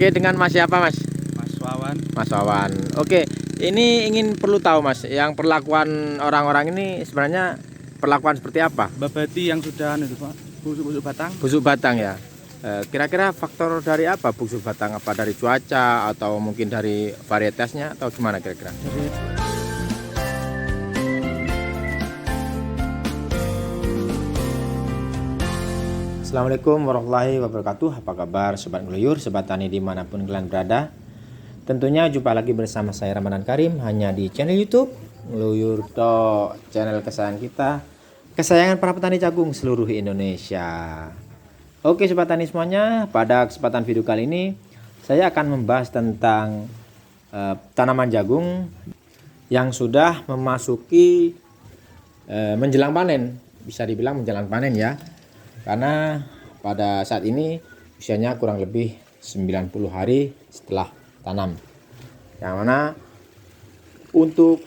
Oke, dengan Mas siapa, Mas? Mas Wawan. Mas Wawan. Oke, ini ingin perlu tahu, Mas, yang perlakuan orang-orang ini sebenarnya perlakuan seperti apa? Babati yang sudah itu Pak, busuk-busuk batang. Busuk batang ya. Kira-kira faktor dari apa busuk batang? Apa dari cuaca atau mungkin dari varietasnya atau gimana kira-kira? Assalamualaikum warahmatullahi wabarakatuh. Apa kabar Sobat Ngeluyur, Sobat Tani dimanapun kalian berada. Tentunya jumpa lagi bersama saya Ramadan Karim hanya di channel YouTube Ngeluyur Tok, channel kesayangan kita, kesayangan para petani jagung seluruh Indonesia. Oke Sobat Tani semuanya, pada kesempatan video kali ini saya akan membahas tentang tanaman jagung yang sudah memasuki menjelang panen. Bisa dibilang menjelang panen ya. Karena pada saat ini usianya kurang lebih 90 hari setelah tanam. Yang mana untuk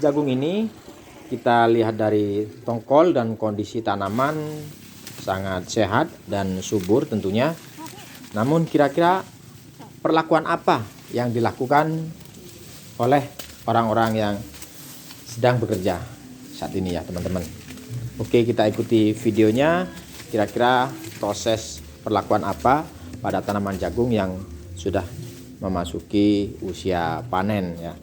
jagung ini kita lihat dari tongkol dan kondisi tanaman sangat sehat dan subur tentunya. Namun kira-kira perlakuan apa yang dilakukan oleh orang-orang yang sedang bekerja saat ini ya teman-teman. Oke, kita ikuti videonya. Kira-kira proses perlakuan apa pada tanaman jagung yang sudah memasuki usia panen ya.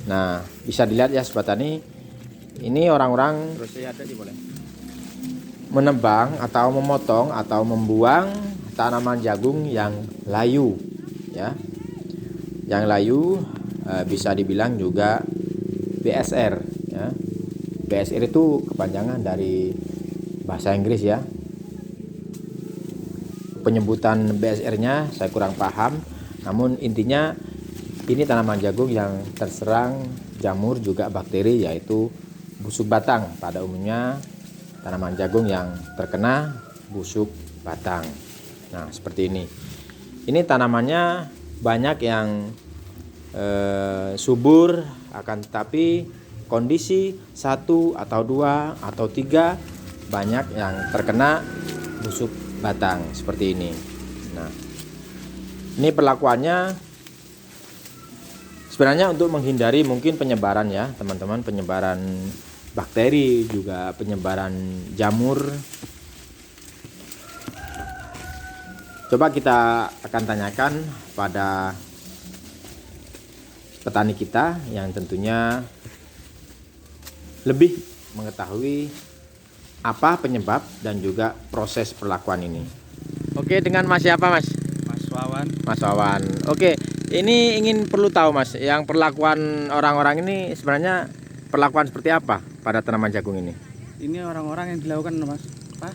Nah, bisa dilihat ya Sobat Tani, ini orang-orang menebang atau memotong atau membuang tanaman jagung yang layu ya. Yang layu bisa dibilang juga BSR ya. BSR itu kepanjangan dari bahasa Inggris ya. Penyebutan BSR-nya saya kurang paham, namun intinya ini tanaman jagung yang terserang jamur juga bakteri, yaitu busuk batang. Pada umumnya tanaman jagung yang terkena busuk batang. Nah seperti ini. Ini tanamannya banyak yang subur, akan tetapi kondisi 1 atau 2 atau 3 banyak yang terkena busuk batang seperti ini. Nah, ini perlakuannya sebenarnya untuk menghindari mungkin penyebaran ya, teman-teman, penyebaran bakteri juga penyebaran jamur. Coba kita akan tanyakan pada petani kita yang tentunya lebih mengetahui apa penyebab dan juga proses perlakuan ini. Oke, dengan Mas siapa, Mas? Mas Wawan. Mas Wawan. Oke, ini ingin perlu tahu, Mas, yang perlakuan orang-orang ini sebenarnya perlakuan seperti apa pada tanaman jagung ini? Ini orang-orang yang dilakukan Mas, apa?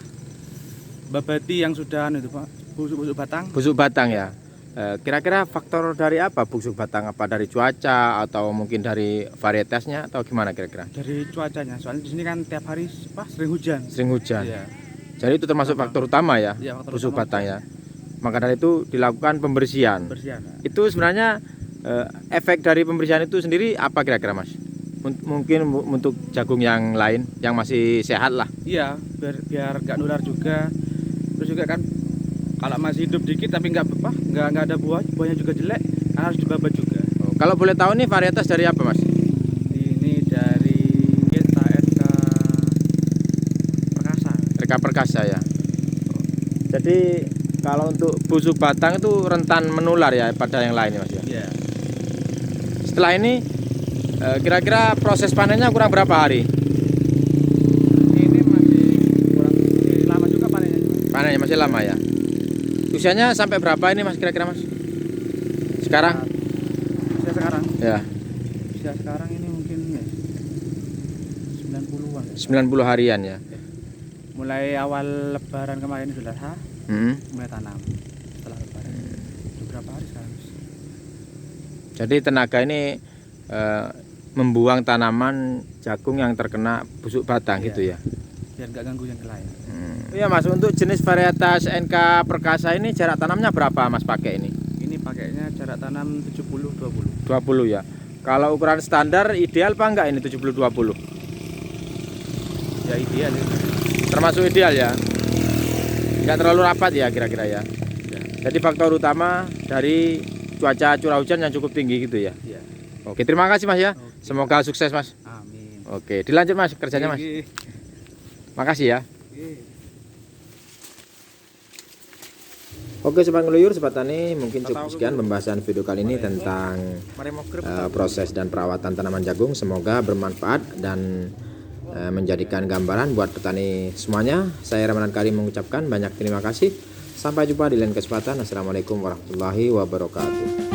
Babati yang sudah itu Pak, busuk-busuk batang. Busuk batang ya. Kira-kira faktor dari apa busuk batang? Apa dari cuaca atau mungkin dari varietasnya atau gimana kira-kira? Dari cuacanya, soalnya di sini kan tiap hari apa sering hujan. Sering hujan. Iya. Jadi itu termasuk faktor utama ya, Iya, faktor busuk utama. batang ya. Maka dari itu dilakukan pembersihan. Bersihan. Itu sebenarnya efek dari pembersihan itu sendiri apa kira-kira, Mas? Mungkin untuk jagung yang lain yang masih sehat lah. Iya, biar nggak nular juga. Terus juga kan kalau masih hidup dikit tapi nggak ada buahnya juga jelek, harus dibabat juga. Kalau boleh tahu nih varietas dari apa, Mas? Ini dari kita RK Perkasa. RK Perkasa ya. Jadi kalau untuk busuk batang itu rentan menular ya pada yang lain ya, Mas ya. Iya. Setelah ini kira-kira proses panennya kurang berapa hari? Ini masih lama juga panennya juga. Panennya masih lama ya. Usianya sampai berapa ini, Mas, kira-kira, Mas? Sekarang? Usia sekarang? Ya, Usia sekarang ini mungkin ya 90-an. 90 harian ya. Mulai awal lebaran kemarin sudah mulai tanam. Setelah lebaran. Beberapa hari sekarang. Jadi tenaga ini membuang tanaman jagung yang terkena busuk batang Iya. gitu ya. Biar nggak ganggu yang lain. Iya, Mas, untuk jenis varietas NK Perkasa ini jarak tanamnya berapa, Mas, pakai ini? Ini pakainya jarak tanam 70-20. 20 ya. Kalau ukuran standar ideal apa enggak ini 70-20? Ya ideal ya. Termasuk ideal ya. Enggak terlalu rapat ya kira-kira ya. Jadi faktor utama dari cuaca curah hujan yang cukup tinggi gitu ya. Iya. Oke, terima kasih Mas ya. Oke. Semoga sukses Mas. Amin. Oke, dilanjut Mas kerjanya Mas. Oke. Makasih ya. Oke. Oke Sobat Ngeluyur, Sobat Tani, mungkin cukup sekian pembahasan video kali ini tentang proses dan perawatan tanaman jagung. Semoga bermanfaat dan menjadikan gambaran buat petani semuanya. Saya Ramadan Karim mengucapkan banyak terima kasih. Sampai jumpa di lain kesempatan. Assalamualaikum warahmatullahi wabarakatuh.